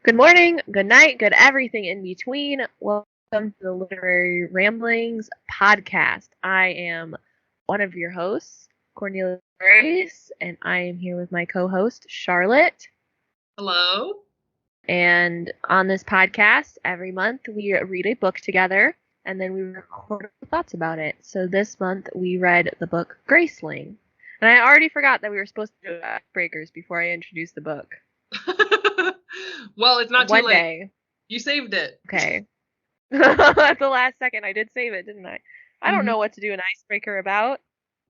Good morning, good night, good everything in between. Welcome to the Literary Ramblings podcast. I am one of your hosts, Cornelia, and I am here with my co-host, Charlotte. Hello. And on this podcast, every month we read a book together and then we record our thoughts about it. So this month we read the book Graceling. And I already forgot that we were supposed to do icebreakers before I introduced the book. Well, it's not too One late. day. You saved it. Okay. At the last second, I did save it, didn't I? I don't know what to do an icebreaker about.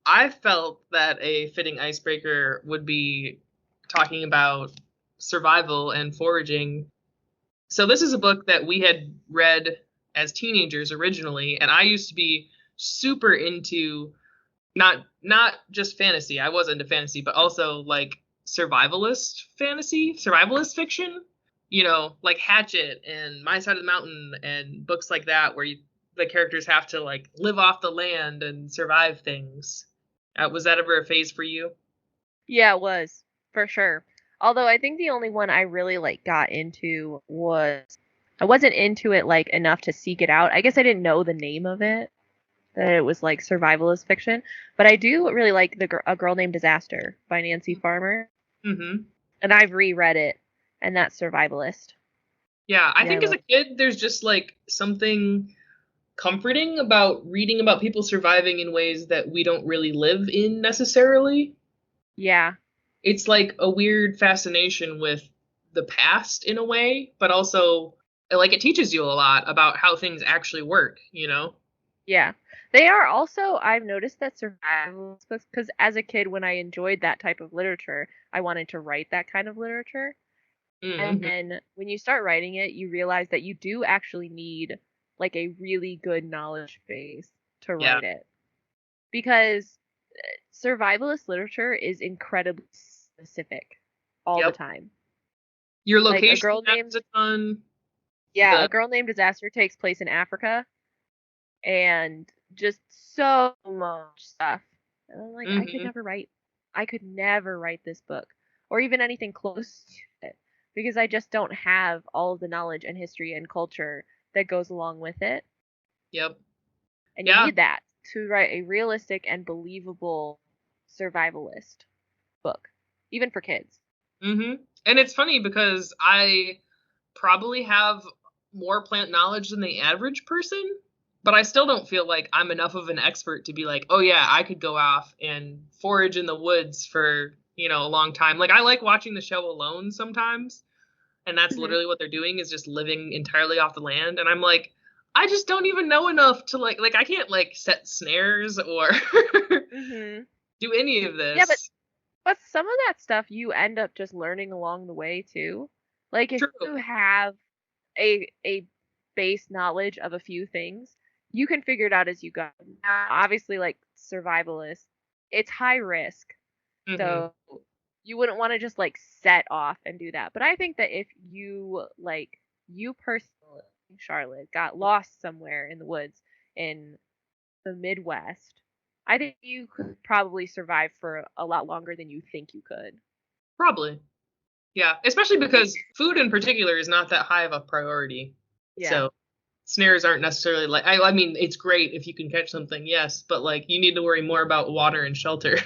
I felt that a fitting icebreaker would be talking about survival and foraging. So this is a book that we had read as teenagers originally, and I used to be super into not just fantasy. I was into fantasy, but also like survivalist fiction. You know, like Hatchet and My Side of the Mountain and books like that where the characters have to like live off the land and survive things. Was that ever a phase for you? Yeah, it was for sure. Although I think the only one I really got into was I wasn't into it enough to seek it out. I guess I didn't know the name of it, that it was survivalist fiction, but I do really like A Girl Named Disaster by Nancy Farmer. Mm-hmm. And I've reread it, and that's survivalist. Yeah, I think as a kid, there's just like something comforting about reading about people surviving in ways that we don't really live in necessarily. Yeah. It's like a weird fascination with the past in a way, but also like it teaches you a lot about how things actually work, you know? Yeah. They are also, I've noticed that survivalist books, because as a kid, when I enjoyed that type of literature, I wanted to write that kind of literature. And Mm-hmm. then when you start writing it, you realize that you do actually need a really good knowledge base to Yeah. write it. Because survivalist literature is incredibly specific all the Yep. time. Your Like a location girl named matters a ton. Yeah, A Girl Named Disaster takes place in Africa and just so much stuff. And I'm like, Mm-hmm. I could never write this book or even anything close to it because I just don't have all of the knowledge and history and culture that goes along with it. Yep. And you Yeah. need that to write a realistic and believable survivalist book, even for kids. Mm-hmm. And it's funny because I probably have more plant knowledge than the average person, but I still don't feel like I'm enough of an expert to be like, oh yeah, I could go off and forage in the woods for, a long time. Like I like watching the show Alone sometimes, and that's Hmm. literally what they're doing is just living entirely off the land. And I'm like, I just don't even know enough to like I can't like set snares or Hmm. do any of Yeah, but this. some of that stuff you end up just learning along the way too. Like if True. you have a base knowledge of a few things, you can figure it out as you go. Now, obviously, like survivalist, it's high risk, Hmm. so you wouldn't want to just set off and do that. But I think that if you you personally, Charlotte, got lost somewhere in the woods in the Midwest, I think you could probably survive for a lot longer than you think you could. Probably. Yeah, especially because food in particular is not that high of a priority. Yeah. So snares aren't necessarily like I mean it's great if you can catch something, yes, but like you need to worry more about water and shelter.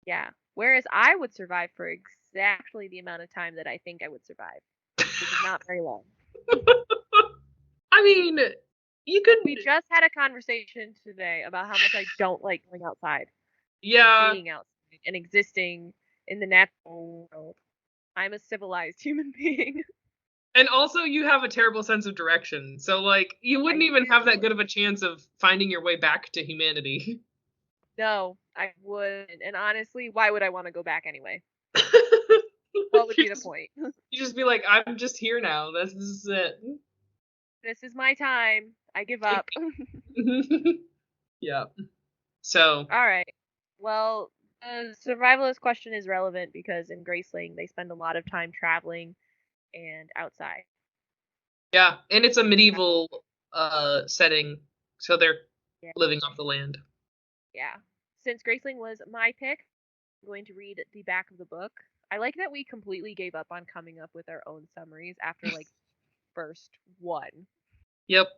Yeah. Whereas I would survive for exactly the amount of time that I think I would survive, which is not very long. I mean, you could We just had a conversation today about how much I don't like going outside and yeah, being outside and existing in the natural world. I'm a civilized human being. and also you have a terrible sense of direction. So like you I wouldn't even have that do. good of a chance of finding your way back to humanity. No, I wouldn't. And honestly, why would I want to go back anyway? What would you be the just point? you just be like, I'm just here now. This is it. This is my time. I give Take up. me. Yeah. So All right. Well, the survivalist question is relevant because in Graceling they spend a lot of time traveling and outside. yeah, and it's a medieval setting, so they're Yeah. living off the land. Yeah. Since Graceling was my pick, I'm going to read the back of the book. I like that we completely gave up on coming up with our own summaries after like first one. Yep.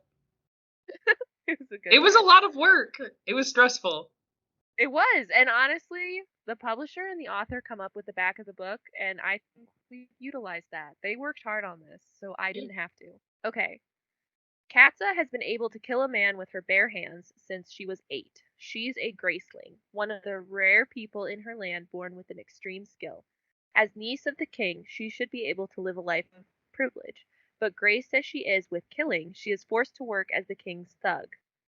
It was a good It was a time. lot of work. It was stressful. It was, and honestly, the publisher and the author come up with the back of the book, and I think we utilized that. They worked hard on this, so I didn't have to. Okay. Katsa has been able to kill a man with her bare hands since she was 8. She's a Graceling, one of the rare people in her land born with an extreme skill. As niece of the king, she should be able to live a life of privilege, but graced as she is with killing, she is forced to work as the king's thug.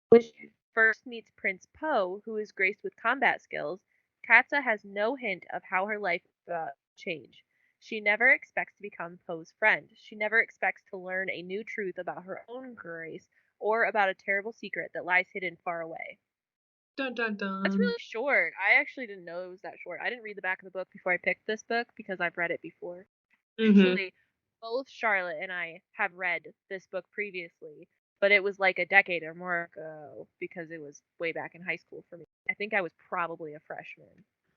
When she first meets Prince Po, who is graced with combat skills, Katsa has no hint of how her life will change. She never expects to become Poe's friend. She never expects to learn a new truth about her own grace or about a terrible secret that lies hidden far away. Dun dun That's dun. really short. I actually didn't know it was that short. I didn't read the back of the book before I picked this book because I've read it before. Mm-hmm. Actually, both Charlotte and I have read this book previously, but it was like a decade or more ago because it was way back in high school for me. I think I was probably a freshman.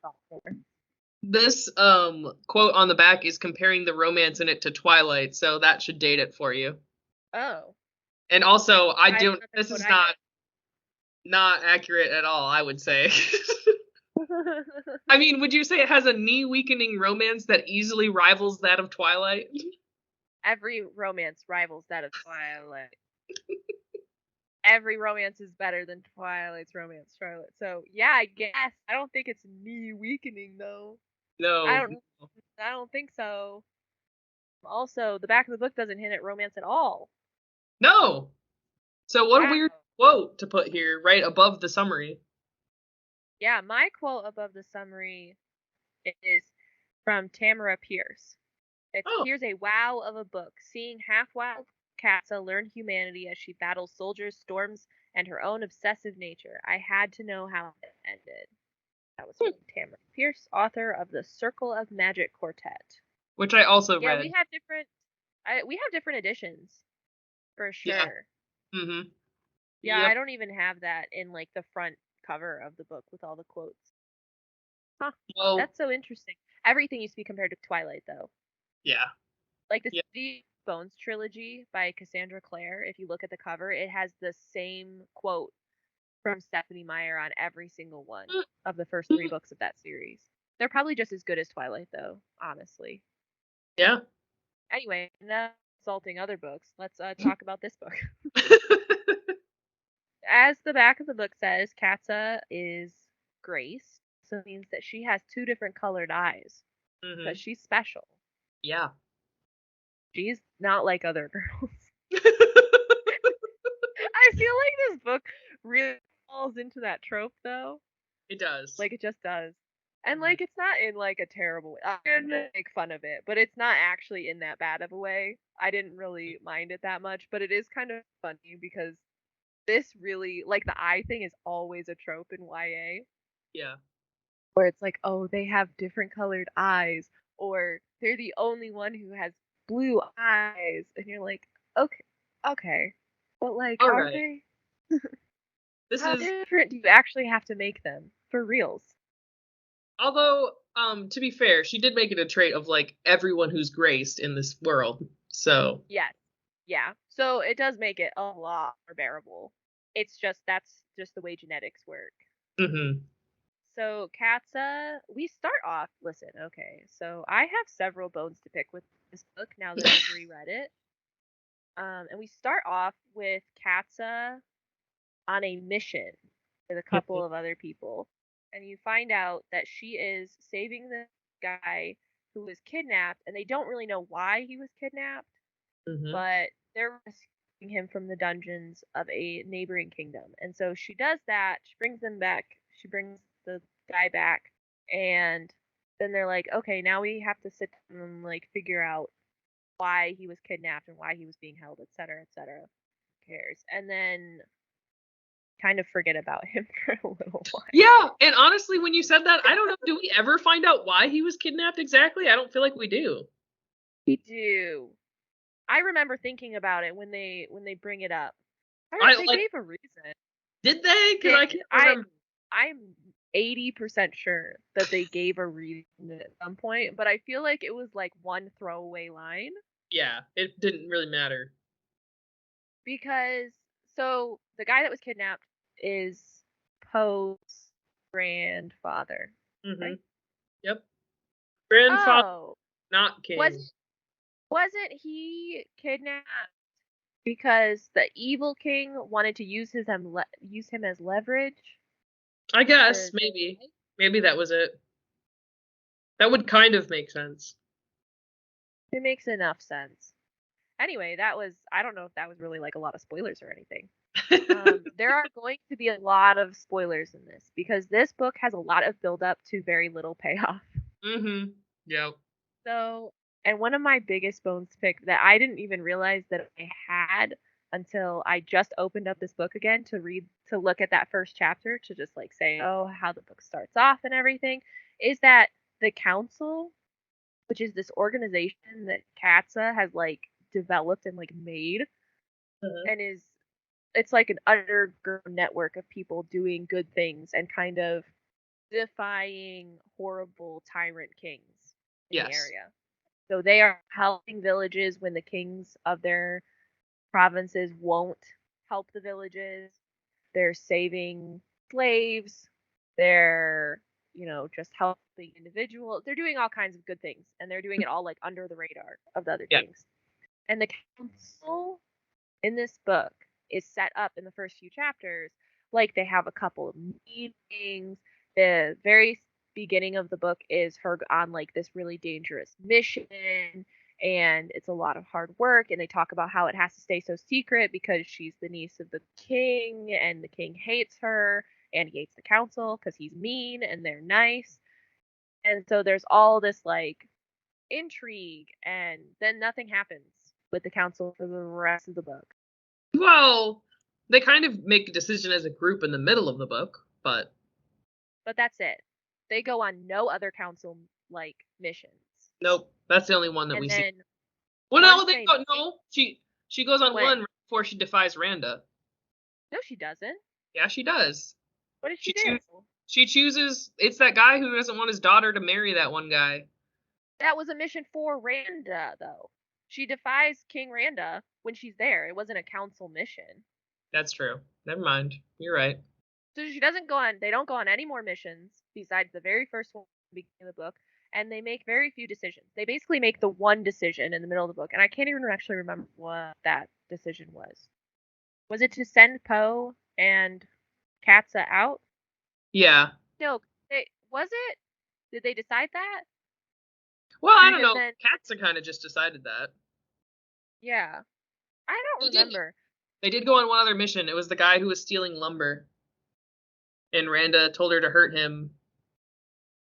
Sophomore. This quote on the back is comparing the romance in it to Twilight, so that should date it for you. Oh. And also, I That's don't. not the This quote is I not accurate at all. I would say. read. I mean, would you say it has a knee-weakening romance that easily rivals that of Twilight? Every romance rivals that of Twilight. Every romance is better than Twilight's romance, Charlotte. So yeah, I guess I don't think it's knee weakening though. I No. don't. I don't think so. Also, the back of the book doesn't hint at romance at all. No. So what a Wow. weird quote to put here, right above the summary. Yeah, my quote above the summary is from Tamara Pierce. It's Oh. here's a wow of a book, seeing half-wild Katsa learn humanity as she battles soldiers, storms, and her own obsessive nature. I had to know how it ended. That was from Tamara Pierce, author of the Circle of Magic Quartet. Which I also Yeah, read. we have different editions for Yeah. sure. Mm-hmm. Yeah, Yep. I don't even have that in like the front cover of the book with all the quotes. Huh. Well, That's so interesting. Everything used to be compared to Twilight though. yeah. Like the Yeah. City Bones trilogy by Cassandra Clare, if you look at the cover, it has the same quote from Stephanie Meyer on every single one of the first 3 books of that series. They're probably just as good as Twilight though, honestly. Yeah. Anyway, enough insulting other books. Let's talk about this book. As the back of the book says, Katsa is Grace, so it means that she has 2 different colored eyes Mm-hmm. because she's special. Yeah. She's not like other girls. I feel like this book really falls into that trope though. It does. Like it just does. And Mhm. like it's not in like a terrible way. I'm gonna make fun of it, but it's not actually in that bad of a way. I didn't really mind it that much, but it is kind of funny because this really like the eye thing is always a trope in YA Yeah. where it's like, oh, they have different colored eyes, or they're the only one who has blue eyes, and you're like, okay, okay, but like, All are right. they? This How is, different do you actually have to make them for reals? although, to be fair, she did make it a trait of like everyone who's graced in this world. So, Yes, yeah. So it does make it a lot more bearable. It's just that's just the way genetics work. mm-hmm. So Katsa, we start off. Listen, okay. So I have several bones to pick with this book now that I've reread it. And we start off with Katsa on a mission with a couple of other people, and you find out that she is saving the guy who was kidnapped, and they don't really know why he was kidnapped, Mm-hmm. but they're rescuing him from the dungeons of a neighboring kingdom. And so she does that. She brings them back. She brings the guy back, and then they're like, okay, now we have to sit down and like figure out why he was kidnapped and why he was being held, etc., etc. Who cares? And then kind of forget about him for a little while. Yeah, and honestly, when you said that, I don't know, do we ever find out why he was kidnapped exactly? I don't feel like we do. We do. I remember thinking about it when they bring it up. I They like, gave a reason. did they? Because I can't I remember. I'm 80% sure that they gave a reading at some point, but I feel like it was like one throwaway line Yeah, it didn't really matter. because so the guy that was kidnapped is Poe's grandfather, Mm-hmm. right? Yep. Grandfather, Oh, not was king. wasn't he kidnapped because the evil king wanted to use him as leverage I guess, to maybe. Maybe that was it. That would kind of make sense. it makes enough sense. Anyway, that was I don't know if that was really like a lot of spoilers or anything. There are going to be a lot of spoilers in this because this book has a lot of build up to very little payoff. Mm-hmm. Yep. So, and one of my biggest bones to pick that I didn't even realize that I had until I just opened up this book again to look at that first chapter to just like say, oh, how the book starts off and everything, is that the council, which is this organization that Katsa has like developed and like made Uh-huh. and is it's like an underground network of people doing good things and kind of defying horrible tyrant kings in the Yes. area. So they are helping villages when the kings of their provinces won't help the villages. They're saving slaves. They're, just helping individuals. They're doing all kinds of good things and they're doing it all like under the radar of the other Yeah. kings. And the council in this book is set up in the first few chapters like they have a couple of meetings. The very beginning of the book is her on like this really dangerous mission and it's a lot of hard work and they talk about how it has to stay so secret because she's the niece of the king and the king hates her and he hates the council because he's mean and they're nice. And so there's all this like intrigue and then nothing happens with the council for the rest of the book. Well, they kind of make a decision as a group in the middle of the book, but But that's it. They go on no other council like missions. nope, that's the only one that we And see. then Well, no, once they they go. make No, she goes on one when right before she defies Randa. no she doesn't. Yeah, she does. What did she She do? chooses. She chooses. It's that guy who doesn't want his daughter to marry that one guy. That was a mission for Randa though. She defies King Randa when she's there. It wasn't a council mission. That's true. Never mind. You're right. So she doesn't go on they don't go on any more missions besides the very first one at the beginning of the book. And they make very few decisions. They basically make the one decision in the middle of the book, and I can't even actually remember what that decision was. Was it to send Poe and Katsa out? Yeah. No, was it? Did they decide that? Well, I don't Because know. then, Katza kind of just decided that. yeah, I don't They did. remember. They did go on one other mission. It was the guy who was stealing lumber, and Randa told her to hurt him.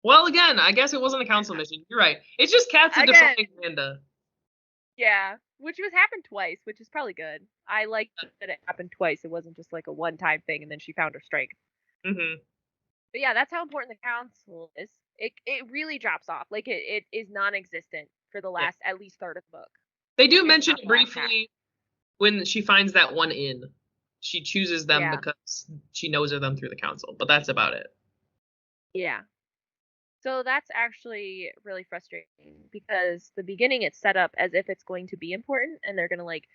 Well, again, I guess it wasn't a council mission. You're right. It's just Katza Again, defying Randa. yeah, which was happened twice, which is probably good. I like that it happened twice. It wasn't just like a one-time thing and then she found her strength. Mm-hmm. But yeah, that's how important the council is. It really drops off. Like it is non-existent for the Yeah. last at least third of the book, They do if mention not it the last half. briefly when she finds that one inn. She chooses them Yeah, because she knows of them through the council, but that's about it. yeah. So that's actually really frustrating because the beginning it's set up as if it's going to be important and they're going to like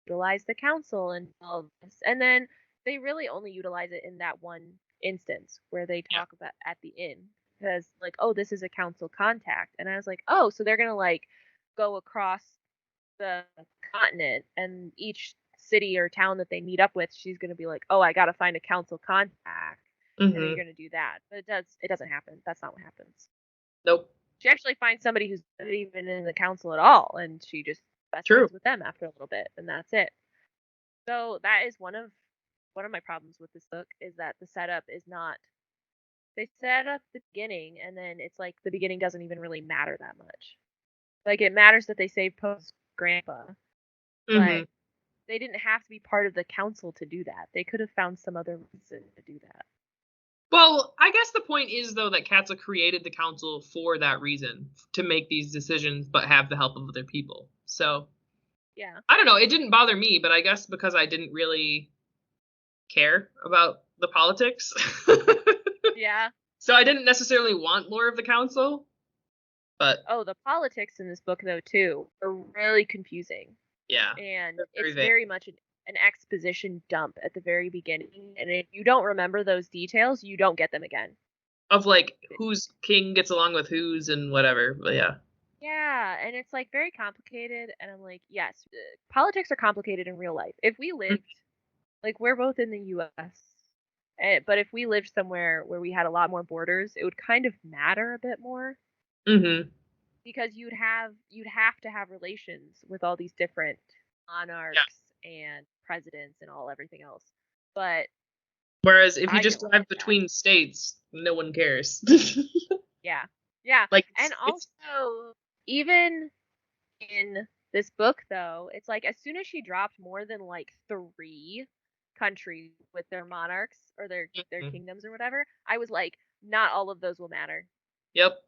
utilize the council and all of this. And then they really only utilize it in that one instance where they Yeah. talk about at the inn because like, oh, this is a council contact. And I was like, oh, so they're going to like go across the continent and each city or town that they meet up with, she's going to be like, oh, I got to find a council contact. And then Mm-hmm. you're going to do that. But it doesn't happen. That's not what happens. Nope. She actually finds somebody who's not even in the council at all, and she just best True. friends with them after a little bit, and that's it. So that is one of my problems with this book is that the setup is not. They set up the beginning, and then it's like the beginning doesn't even really matter that much. Like it matters that they saved Poe's grandpa, Mm-hmm. but they didn't have to be part of the council to do that. They could have found some other reason to do that. Well, I guess the point is though that Katza created the council for that reason, to make these decisions, but have the help of other people. So Yeah. I don't know. It didn't bother me, but I guess because I didn't really care about the politics. Yeah. So I didn't necessarily want more of the council, but Oh, the politics in this book, though, too, are really confusing. yeah, And they're very it's vague. very much an exposition dump at the very beginning. And if you don't remember those details, you don't get them again. Of like whose king gets along with whose and whatever. But yeah. Yeah, and it's like very complicated. And I'm like, yes, politics are complicated in real life. If we lived, like, we're both in the US, but if we lived somewhere where we had a lot more borders, it would kind of matter a bit more Mm-hmm. because you'd have to have relations with all these different Yeah. monarchs and presidents and all everything else. But Whereas if you I just didn't drive like that. between states, no one cares. Yeah. Yeah. Like And it's also, even in this book, though, it's like as soon as she dropped more than like three countries with their monarchs or their Mhm. kingdoms or whatever, I was like, not all of those will matter. Yep.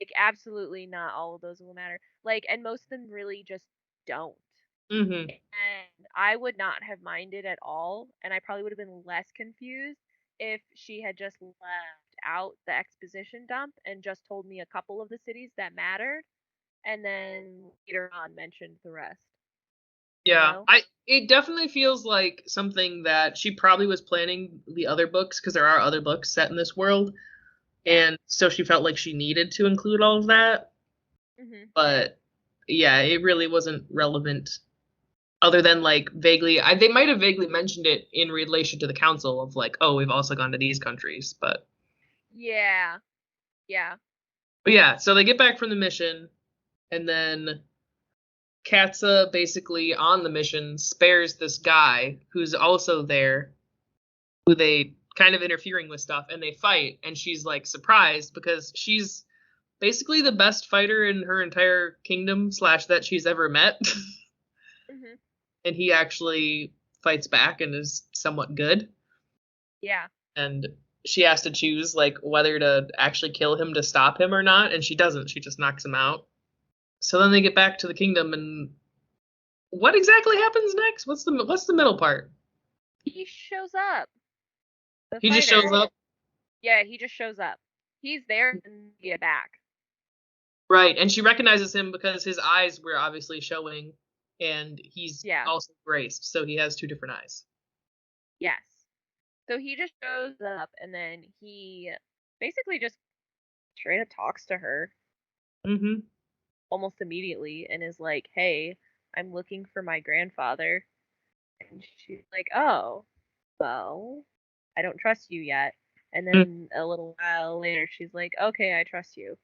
Like, absolutely not all of those will matter. Like, and most of them really just don't. Mm-hmm. And I would not have minded at all, and I probably would have been less confused if she had just left out the exposition dump and just told me a couple of the cities that mattered, and then later on mentioned the rest. You Yeah. know? It definitely feels like something that she probably was planning the other books because there are other books set in this world. Yeah. And so she felt like she needed to include all of that. Mhm. But yeah, it really wasn't relevant other than like vaguely they might have vaguely mentioned it in relation to the council of like, oh, we've also gone to these countries. Yeah. Yeah. But yeah, so they get back from the mission and then Katsa basically on the mission spares this guy who's also there, who they kind of interfering with stuff, and they fight, and she's like surprised because she's basically the best fighter in her entire kingdom slash that she's ever met. Mhm. And he actually fights back and is somewhat good. Yeah. And she has to choose like whether to actually kill him to stop him or not, and she doesn't. She just knocks him out. So then they get back to the kingdom, and what exactly happens next? What's the middle part? He shows up. The He just shows fighter. up, Yeah, he just shows up. He's there and get back. right? And she recognizes him because his eyes were obviously showing, and he's Yeah. also graced, so he has two different eyes. Yes. So he just shows up and then he basically just straight up talks to her Mm-hmm. almost immediately and is like, "Hey, I'm looking for my grandfather." And she's like, "Oh, well, I don't trust you yet." And then a little while later, she's like, "Okay, I trust you."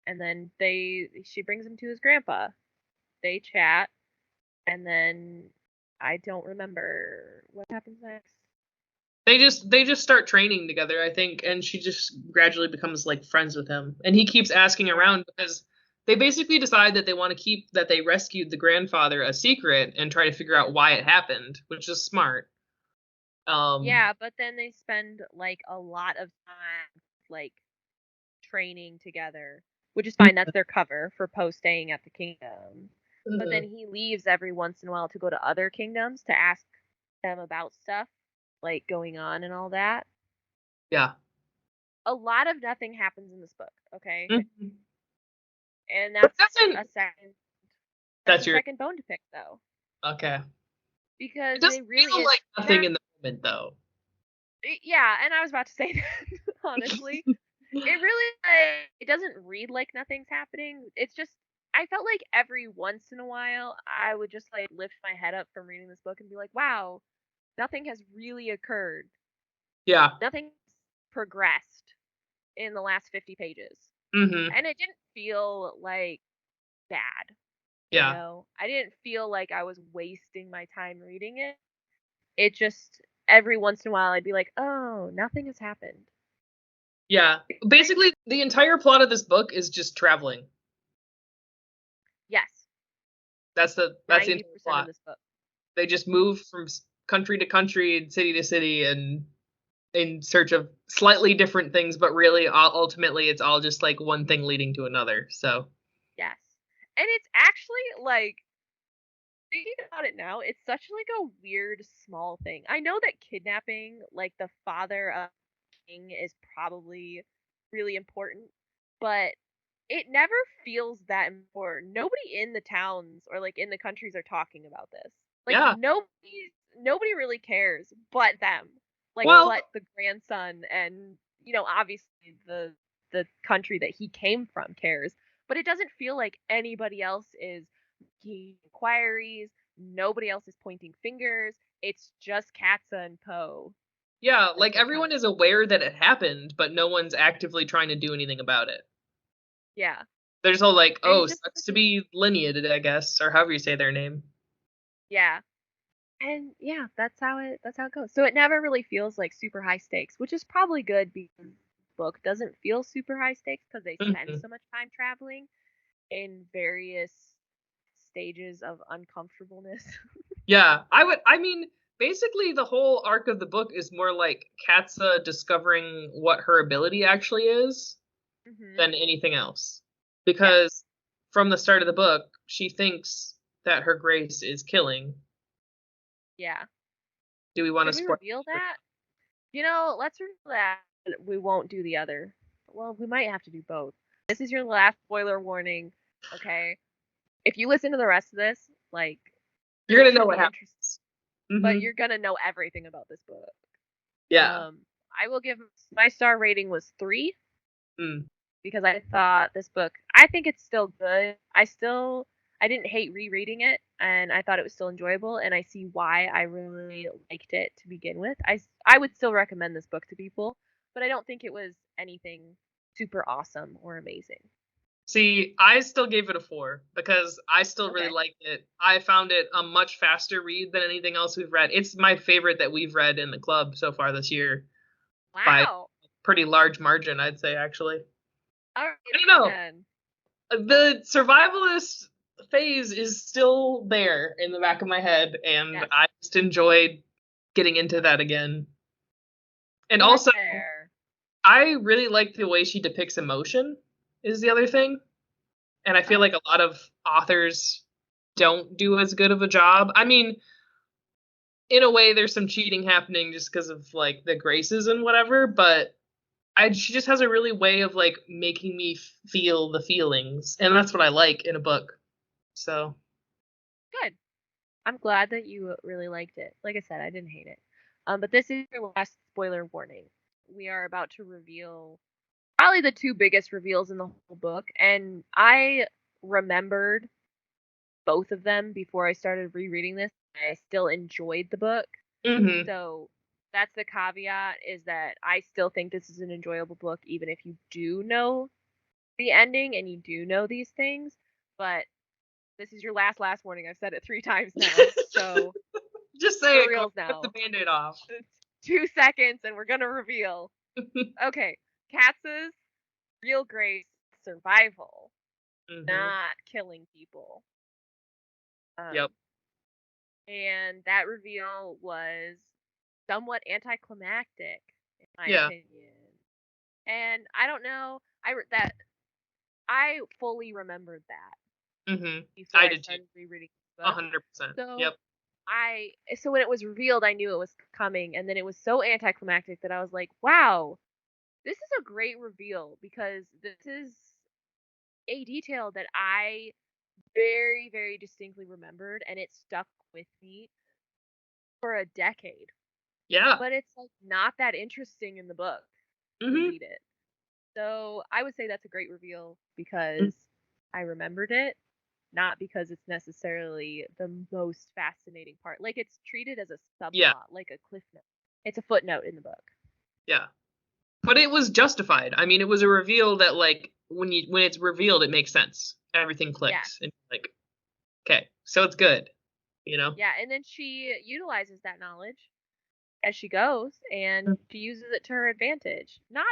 And then she brings him to his grandpa. They chat, and then I don't remember what happens next. They just start training together, I think, and she just gradually becomes like friends with him. And he keeps asking Yeah. around because they basically decide that they want to keep that they rescued the grandfather a secret and try to figure out why it happened, which is smart. Yeah, but then they spend like a lot of time like training together, which is fine. That's their cover for Poe staying at the kingdom. But then Mhm. he leaves every once in a while to go to other kingdoms to ask them about stuff like going on and all that. Yeah. A lot of nothing happens in this book, okay? Mhm. And But that's doesn't a second that's that's a your second bone to pick though. okay. It Because they doesn't really feel it's like nothing not in the moment though. yeah, and I was about to say that honestly. It really like, it doesn't read like nothing's happening. It's just I felt like every once in a while I would just like lift my head up from reading this book and be like, "Wow, nothing has really occurred. Yeah. Nothing's progressed in the last 50 pages." Mhm. And it didn't feel like bad, you Yeah. know? I didn't feel like I was wasting my time reading it. It just every once in a while I'd be like, "Oh, nothing has happened." Yeah. Basically, the entire plot of this book is just traveling. Yes, That's the entire 90% of plot. this book. They just move from country to country and city to city and in search of slightly different things, but really ultimately it's all just like one thing leading to another. So Yes. And it's actually like thinking about it now, it's such like a weird small thing. I know that kidnapping like the father of the king is probably really important, but it never feels that important. Nobody in the towns or like in the countries are talking about this. Like Yeah. nobody really cares but them. Like Well, but the grandson and obviously the country that he came from cares. But it doesn't feel like anybody else is making inquiries. Nobody else is pointing fingers. It's just Katsa and Poe. yeah, Like like they're kind everyone of is aware that it happened, but no one's actively trying to do anything about it. yeah. They're just all like, And "Oh, it's just sucks to be lineated, I guess," or however you say their name. yeah. And yeah, that's how it goes. So it never really feels like super high stakes, which is probably good because the book doesn't feel super high stakes because they spend Mhm. so much time traveling in various stages of uncomfortableness. Yeah, I mean, basically the whole arc of the book is more like Katsa discovering what her ability actually is Mhm. than anything else. Yes. Because from the start of the book, she thinks that her grace is killing. Yeah. Do we want to Should we spoil reveal it? that? Let's reveal that. We won't do the other. Well, we might have to do both. This is your last spoiler warning, okay? If you listen to the rest of this, like You're it gonna know should what be interesting, happens. but Hmm. you're gonna know everything about this book. Yeah. Um, I will give my star rating was 3 Mm. because I thought this book. I think it's still good. I didn't hate rereading it, and I thought it was still enjoyable, and I see why I really liked it to begin with. I would still recommend this book to people, but I don't think it was anything super awesome or amazing. See, I still gave it a 4 because I still really Okay. liked it. I found it a much faster read than anything else we've read. It's my favorite that we've read in the club so far this year by a Wow. pretty large margin, I'd say, actually. All right I don't know. then. The survivalist phase is still there in the back of my head, and Yes. I just enjoyed getting into that again. And We're also, there. I really like the way she depicts emotion, is the other thing. And I feel Oh, like a lot of authors don't do as good of a job. I mean, in a way, there's some cheating happening just because of like the graces and whatever, but she just has a really way of like making me feel the feelings, and that's what I like in a book. So good. I'm glad that you really liked it. Like I said, I didn't hate it. But this is your last spoiler warning. We are about to reveal probably the two biggest reveals in the whole book, and I remembered both of them before I started rereading this. I still enjoyed the book, hmm. so that's the caveat is that I still think this is an enjoyable book, even if you do know the ending and you do know these things. But this is your last warning. I've said it 3 times now, so Just say for it, reals rip the now. band-aid off. It's 2 seconds and we're gonna reveal. Okay, Katza's real grace survival, Hmm. not killing people. Yep. Um, and that reveal was somewhat anticlimactic, in my Yeah. opinion. And I don't know, that I fully remembered that Hmm. before I I did too. started rereading the book. 100%. So Yep. so when it was revealed, I knew it was coming, and then it was so anticlimactic that I was like, wow, this is a great reveal because this is a detail that I very, very distinctly remembered, and it stuck with me for a decade. Yeah. But it's like not that interesting in the book to Hmm. read it. So I would say that's a great reveal because I remembered it, not because it's necessarily the most fascinating part. Like it's treated as a Yeah. subplot, like a cliff note. It's a footnote in the book. Yeah. But it was justified. I mean, it was a reveal that like when it's revealed, it makes sense. Everything Yes. clicks, and like, okay, so it's good, you know. Yeah, and then she utilizes that knowledge as she goes and she uses it to her advantage. Not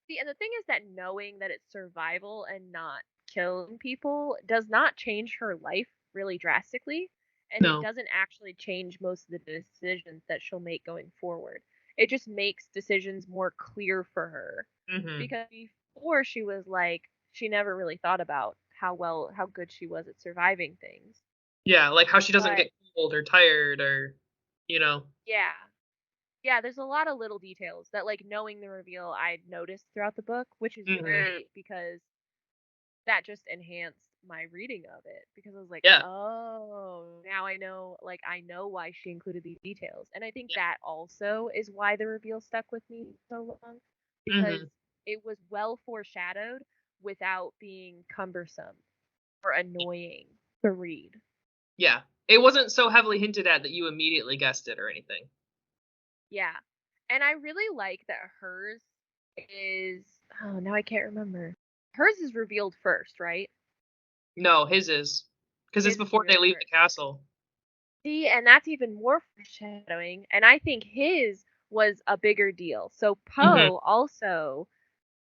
See, and the thing is that knowing that it's survival and not killing people does not change her life really drastically, and it No. doesn't actually change most of the decisions that she'll make going forward. It just makes decisions more clear for her. Hmm. Because before she was like she never really thought about how good she was at surviving things. Yeah, like how she doesn't But get cold or tired or, you know. yeah, Yeah, there's a lot of little details that, like, knowing the reveal I'd noticed throughout the book, which is Mhm. great because that just enhanced my reading of it because I was like, Yeah. "Oh, now I know, like, I know why she included these details." And I think Yeah. that also is why the reveal stuck with me so long because Mhm. it was well foreshadowed without being cumbersome or annoying to read. Yeah. It wasn't so heavily hinted at that you immediately guessed it or anything. Yeah. And I really like that hers is oh, now I can't remember. Hers is revealed first, right? No, his is. Because it's His is before they revealed leave the first. castle. See, and that's even more foreshadowing. And I think his was a bigger deal. So Mhm. Poe also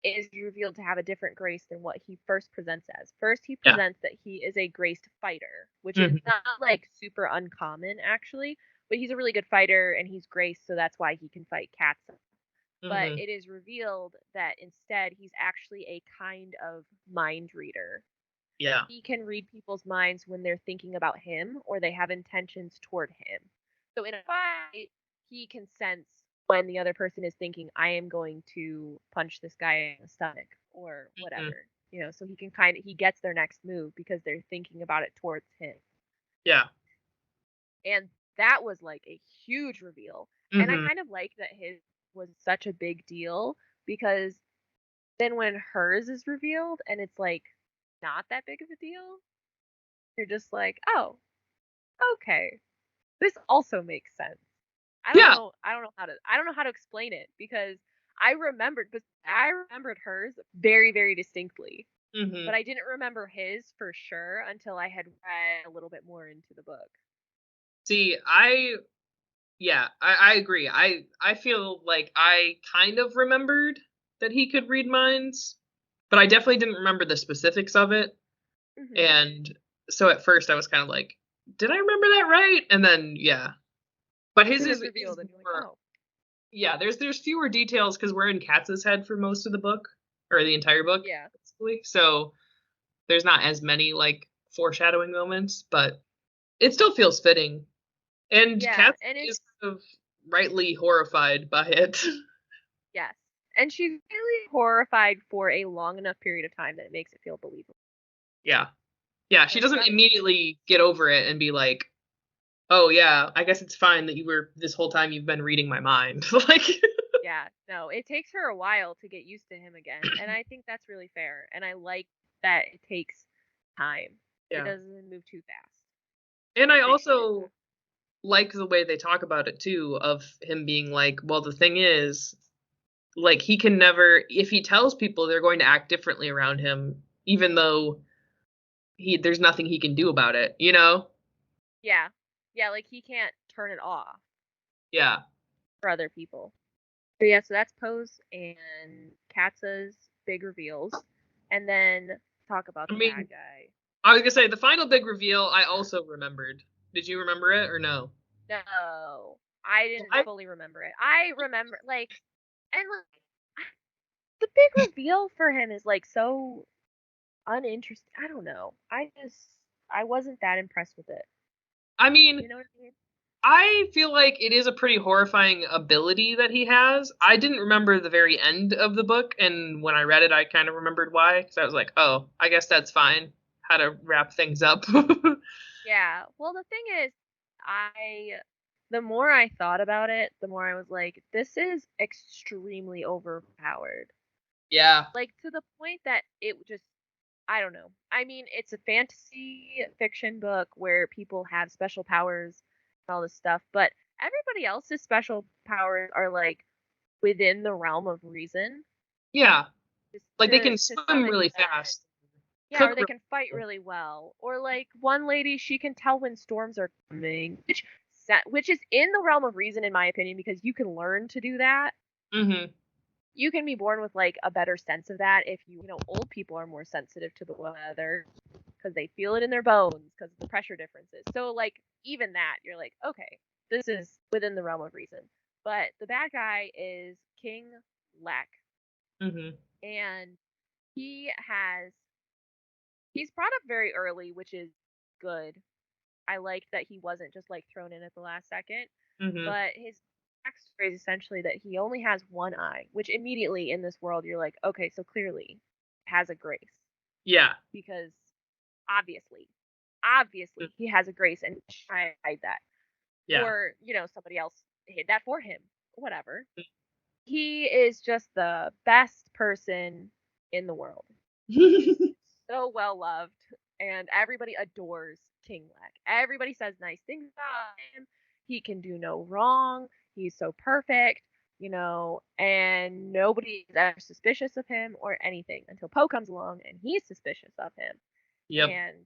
is revealed to have a different grace than what he first presents as. First, he Yeah. presents that he is a graced fighter, which is Mhm. not like super uncommon actually, but he's a really good fighter and he's graced, so that's why he can fight Katsa. But Mhm. it is revealed that instead he's actually a kind of mind reader. Yeah. He can read people's minds when they're thinking about him or they have intentions toward him. So in a fight, he can sense when the other person is thinking, I am going to punch this guy in the stomach or Mhm. whatever. So he can kind of he gets their next move because they're thinking about it towards him. Yeah. And that was like a huge reveal. And I Mhm. kind of like that his was such a big deal because then when hers is revealed and it's like not that big of a deal, you're just like, "Oh, okay. This also makes sense." Yeah. I don't know how to explain it because I remembered hers very, very distinctly, but Mhm. I didn't remember his for sure until I had read a little bit more into the book. See, yeah, I agree. I feel like I kind of remembered that he could read minds, but I definitely didn't remember the specifics of it. Mhm. And so at first I was kind of like, did I remember that right? And then yeah. But his Then it's is revealed and you're like, more "Oh, yeah, there's fewer details because we're in Katz's head for most of the book or the entire book, yeah. basically. So there's not as many like foreshadowing moments, but it still feels fitting. And Yeah." Katz And is it's kind of rightly horrified by it. yes. And she's really horrified for a long enough period of time that it makes it feel believable. Yeah. Yeah, she Because doesn't some immediately get over it and be like, "Oh yeah, I guess it's fine that you were this whole time you've been reading my mind." Like Yeah, no, it takes her a while to get used to him again, and I think that's really fair, and I like that it takes time. It yeah. doesn't move too fast. And I I appreciated that. also like the way they talk about it too of him being like, "Well, the thing is, like he can never if he tells people they're going to act differently around him even though there's nothing he can do about it, you know?" Yeah. Yeah, like he can't turn it off Yeah. for other people. So yeah, so that's Pose and Katsa's big reveals. And then talk about I the bad mean, guy. I was going to say the final big reveal I also remembered. Did you remember it or no? No. I So didn't I fully remember it. I remember like and like the big reveal for him is like so uninteresting. I don't know. I wasn't that impressed with it. I mean, You know what I mean? I feel like it is a pretty horrifying ability that he has. I didn't remember the very end of the book, and when I read it, I kind of remembered why. Because I was like, oh, I guess that's fine. How to wrap things up. Yeah. Well, the thing is, I the more I thought about it, the more I was like, this is extremely overpowered. Yeah. Like to the point that it just I don't know. I mean, it's a fantasy fiction book where people have special powers and all this stuff, but everybody else's special powers are like within the realm of reason Yeah. just Like they can to some swim really extent. fast, Yeah, or cook they really can fight well. really well. Or like one lady, she can tell when storms are coming, which is in the realm of reason in my opinion because you can learn to do that. Mm-hmm. You can be born with like a better sense of that if old people are more sensitive to the weather because they feel it in their bones because of the pressure differences. So like even that, you're like, okay, this is within the realm of reason. But the bad guy is King Lek, Mm-hmm. and he has he's brought up very early, which is good. I liked that he wasn't just like thrown in at the last second. Mm-hmm. But his backstory is essentially that he only has one eye, which immediately in this world you're like, okay, so clearly has a grace. Yeah. Because obviously he has a grace and try to hide that. Yeah. Or, somebody else hid that for him. Whatever. He is just the best person in the world. So well loved. And everybody adores King Lek. Everybody says nice things about him. He can do no wrong. He's so perfect, and nobody is ever suspicious of him or anything until Poe comes along and he's suspicious of him. Yep. And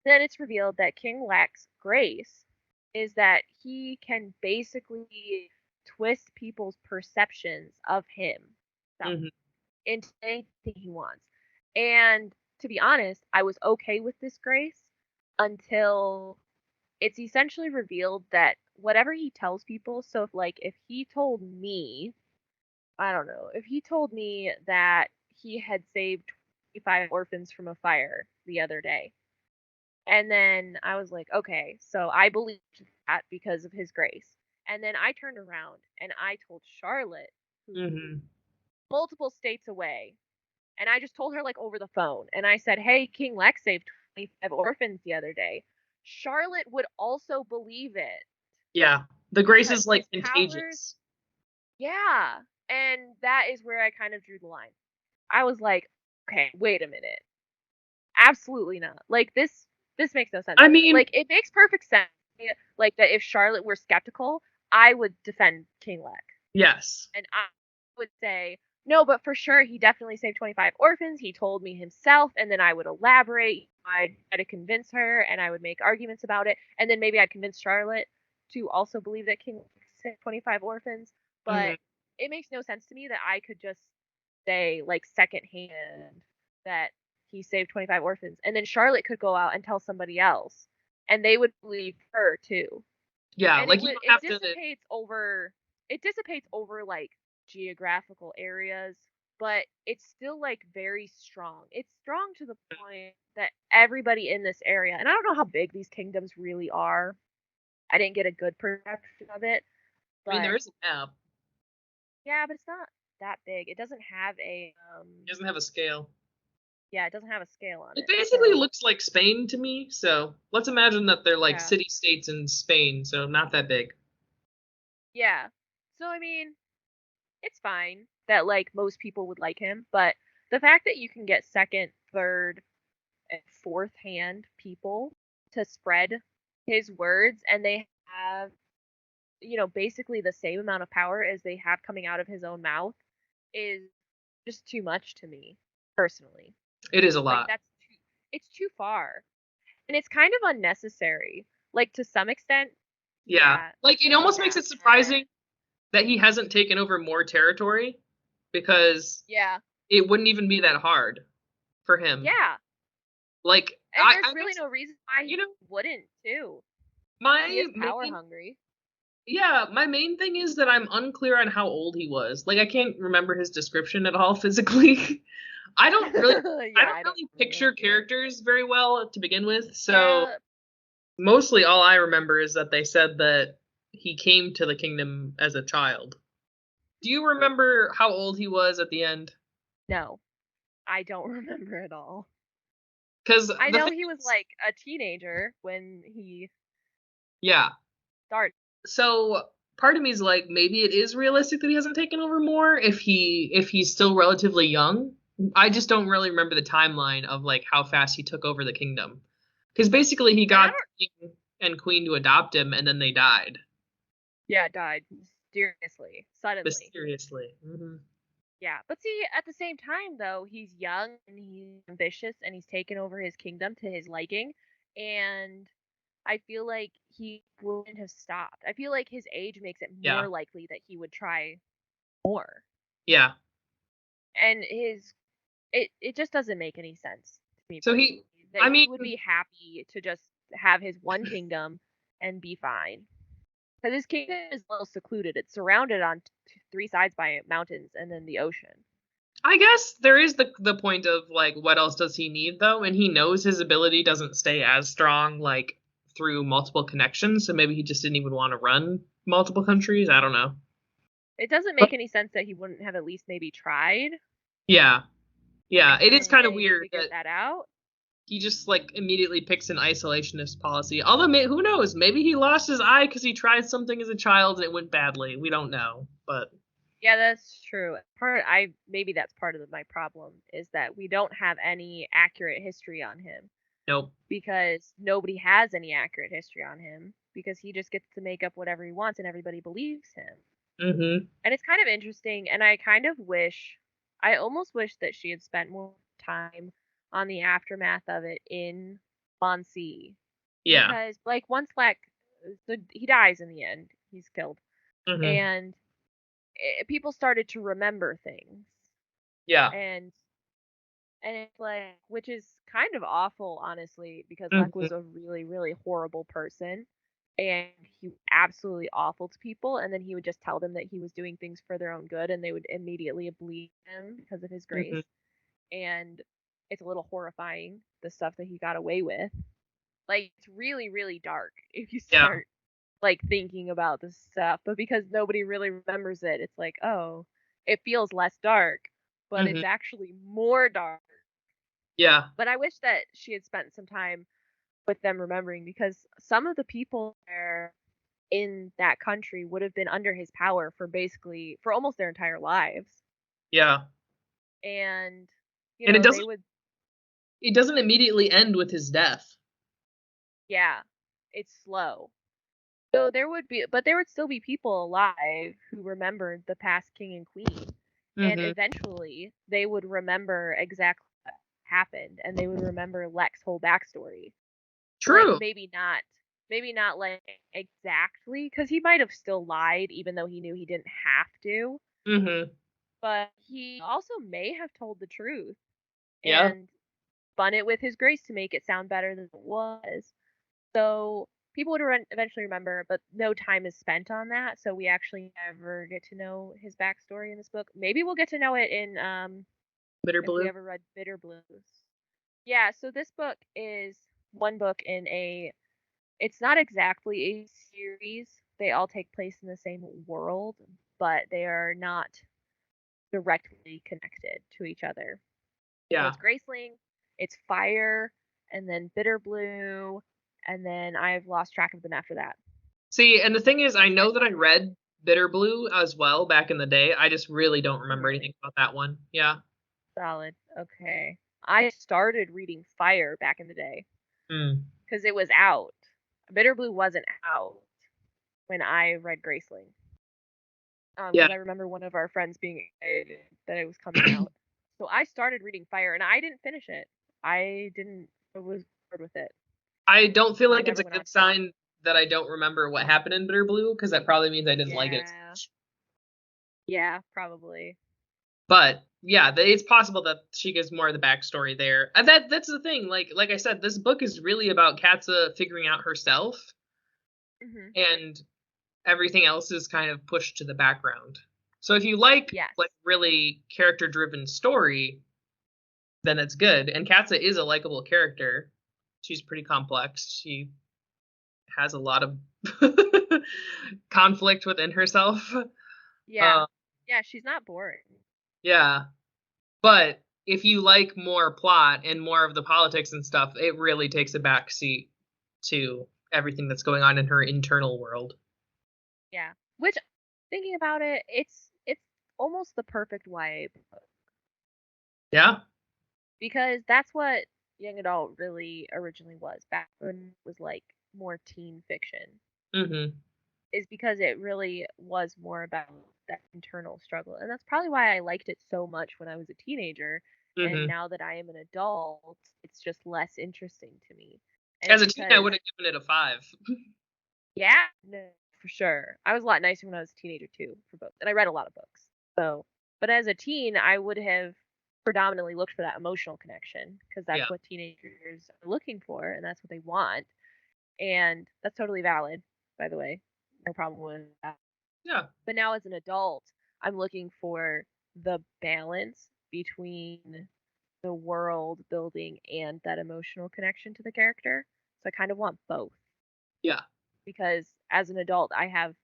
then it's revealed that King Lek's grace is that he can basically twist people's perceptions of him into anything he wants. And to be honest, I was okay with this grace until it's essentially revealed that whatever he tells people, so if he told me, I don't know, if he told me that he had saved 25 orphans from a fire the other day, and then I was like, okay, so I believed that because of his grace. And then I turned around and I told Charlotte, who's multiple states away, and I just told her over the phone, and I said, hey, King Lex saved 25 orphans the other day. Charlotte would also believe it. Yeah, the grace is contagious. Powers, yeah, and that is where I kind of drew the line. I was like, okay, wait a minute. Absolutely not. This makes no sense. I mean, it makes perfect sense. That if Charlotte were skeptical, I would defend King Lek. Yes. And I would say, no, but for sure, he definitely saved 25 orphans. He told me himself, and then I would elaborate. I'd try to convince her, and I would make arguments about it. And then maybe I'd convince Charlotte to also believe that King saved 25 orphans. But it makes no sense to me that I could just say, secondhand that he saved 25 orphans. And then Charlotte could go out and tell somebody else, and they would believe her too. Yeah, and it dissipates over geographical areas, but it's still very strong. It's strong to the point that everybody in this area, and I don't know how big these kingdoms really are. I didn't get a good perception of it. But, I mean, there is a map. Yeah, but it's not that big. It doesn't have a It doesn't have a scale. Yeah, it doesn't have a scale on it. It basically looks like Spain to me, so let's imagine that they're city-states in Spain, so not that big. Yeah. So, I mean, it's fine that, most people would like him, but the fact that you can get second, third, and fourth hand people to spread his words, and they have, basically the same amount of power as they have coming out of his own mouth, is just too much to me, personally. It is a lot. It's too far. And it's kind of unnecessary. To some extent. Yeah. It almost makes it surprising that he hasn't taken over more territory, because it wouldn't even be that hard for him. Yeah. And there's really no reason why he wouldn't too. He is power hungry. Yeah, my main thing is that I'm unclear on how old he was. I can't remember his description at all physically. I don't really picture characters very well to begin with, so mostly all I remember is that they said that he came to the kingdom as a child. Do you remember how old he was at the end? No, I don't remember at all. Because I know he was a teenager when he started. So part of me is maybe it is realistic that he hasn't taken over more if he's still relatively young. I just don't really remember the timeline of how fast he took over the kingdom. Because basically he got the king and queen to adopt him, and then they died. Yeah, died mysteriously, suddenly. Mysteriously. Mm-hmm. Yeah, but see, at the same time, though, he's young and he's ambitious and he's taken over his kingdom to his liking, and I feel like he wouldn't have stopped. I feel like his age makes it more likely that he would try more. Yeah. And it just doesn't make any sense to me. So he would be happy to just have his one kingdom and be fine. Because his kingdom is a little secluded. It's surrounded on three sides by mountains and then the ocean. I guess there is the point of what else does he need though? And he knows his ability doesn't stay as strong through multiple connections, so maybe he just didn't even want to run multiple countries. I don't know. It doesn't make any sense that he wouldn't have at least maybe tried. Yeah. Yeah, it is And kind of they weird figured that that out. he just like immediately picks an isolationist policy. Although, who knows? Maybe he lost his eye because he tried something as a child and it went badly. We don't know, but Yeah, that's true. Maybe that's part of my problem is that we don't have any accurate history on him nope. because nobody has any accurate history on him because he just gets to make up whatever he wants and everybody believes him. Mm-hmm. And it's kind of interesting, and I almost wish that she had spent more time on the aftermath of it in Monsi. Yeah. Because, like, he dies in the end, he's killed. Mm-hmm. And people started to remember things. Yeah. And it's like, which is kind of awful, honestly, because Leck Mm-hmm. was a really, really horrible person. And he was absolutely awful to people. And then he would just tell them that he was doing things for their own good, and they would immediately believe him because of his Mm-hmm. grace. And it's a little horrifying, the stuff that he got away with. Like, it's really, really dark if you Yeah. start like thinking about this stuff. But because nobody really remembers it, it's like, oh, it feels less dark, but Mm-hmm. it's actually more dark. Yeah. But I wish that she had spent some time with them remembering, because some of the people there in that country would have been under his power for almost their entire lives. Yeah. And And they would, it doesn't immediately end with his death. yeah, it's slow. So there would still be people alive who remembered the past king and queen. And Mm-hmm. eventually they would remember exactly what happened, and they would remember Lex's whole backstory. Like, True. maybe not like exactly, because he might have still lied even though he knew he didn't have to. Mm-hmm. But he also may have told the truth Yeah. and spun it with his grace to make it sound better than it was. So people would eventually remember, but no time is spent on that. So we actually never get to know his backstory in this book. Maybe we'll get to know it in Bitter if we blue. ever read Bitter Blues. Yeah, so this book is one book in a. It's not exactly a series. They all take place in the same world, but they are not directly connected to each other. So Yeah. it's Graceling, it's Fire, and then Bitter Blue, and then I've lost track of them after that. See, and the thing is, I Because I know that I stopped. read Bitter Blue as well back in the day. I just really don't Oh, remember anything really? about that one. Yeah. Solid. Okay. I started reading Fire back in the day Mm. because it was out. Bitter Blue wasn't out when I read Graceling. Yeah. Because I remember one of our friends being excited that it was coming out. So I started reading Fire, and I didn't finish it. I was bored with it. I don't feel I like it's never a went on good to it. sign that I don't remember what happened in Bitter Blue because that probably means I didn't like it. Yeah. Yeah, probably. But yeah, it's possible that she gives more of the backstory there. And that's the thing. Like I said, this book is really about Katsa figuring out herself, Hmm. and everything else is kind of pushed to the background. So if you like Yes. really character driven story, then it's good. And Katsa is a likable character. She's pretty complex. She has a lot of conflict within herself. Yeah. Uh, Yeah, she's not boring. yeah, but if you like more plot and more of the politics and stuff, it really takes a back seat to everything that's going on in her internal world. Yeah. Which, thinking about it, it's almost the perfect YA book, Yeah. because that's what young adult really originally was back when it was like more teen fiction. Mm-hmm. Is because it really was more about that internal struggle. And that's probably why I liked it so much when I was a teenager. And Mm-hmm. now that I am an adult, it's just less interesting to me. And As it's a teen, I because, would have given it a 5. yeah, no, for sure. I was a lot nicer when I was a teenager too, for books. And I read a lot of books. So, but as a teen, I would have predominantly looked for that emotional connection, because Yeah. that's what teenagers are looking for and that's what they want. And that's totally valid, by the way. No problem with that. Yeah. But now as an adult, I'm looking for the balance between the world building and that emotional connection to the character. So I kind of want both, Yeah. because as an adult, I have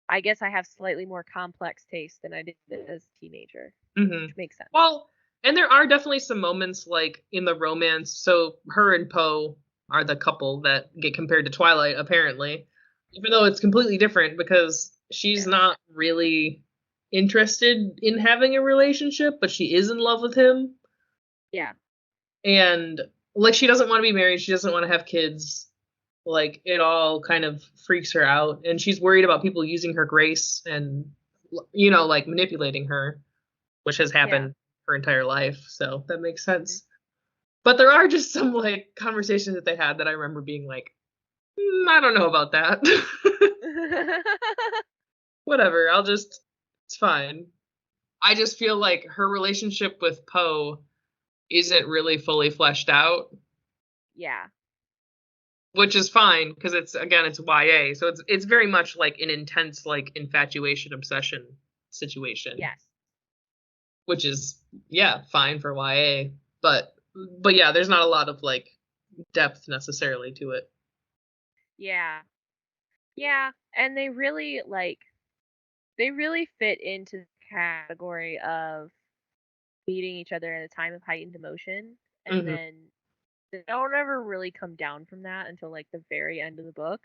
I guess I have slightly more complex taste than I did as a teenager, Mm-hmm. which makes sense. Well, and there are definitely some moments like in the romance. So her and Poe are the couple that get compared to Twilight, apparently, even though it's completely different because she's Yeah. not really interested in having a relationship, but she is in love with him. Yeah. And like she doesn't want to be married, she doesn't want to have kids. Like it all kind of freaks her out, and she's worried about people using her grace and like manipulating her, which has Yeah. happened her entire life. So that makes Mhm. sense. But there are just some like conversations that they had that I remember being like, I don't know about that. Whatever, it's fine. I just feel like her relationship with Poe isn't really fully fleshed out, Yeah. which is fine because it's YA, so it's very much like an intense like infatuation obsession situation, Yes. which is yeah fine for YA, but yeah, there's not a lot of like depth necessarily to it. Yeah. Yeah. And they really fit into the category of meeting each other at a time of heightened emotion, and Hmm. then they don't ever really come down from that until like the very end of the book.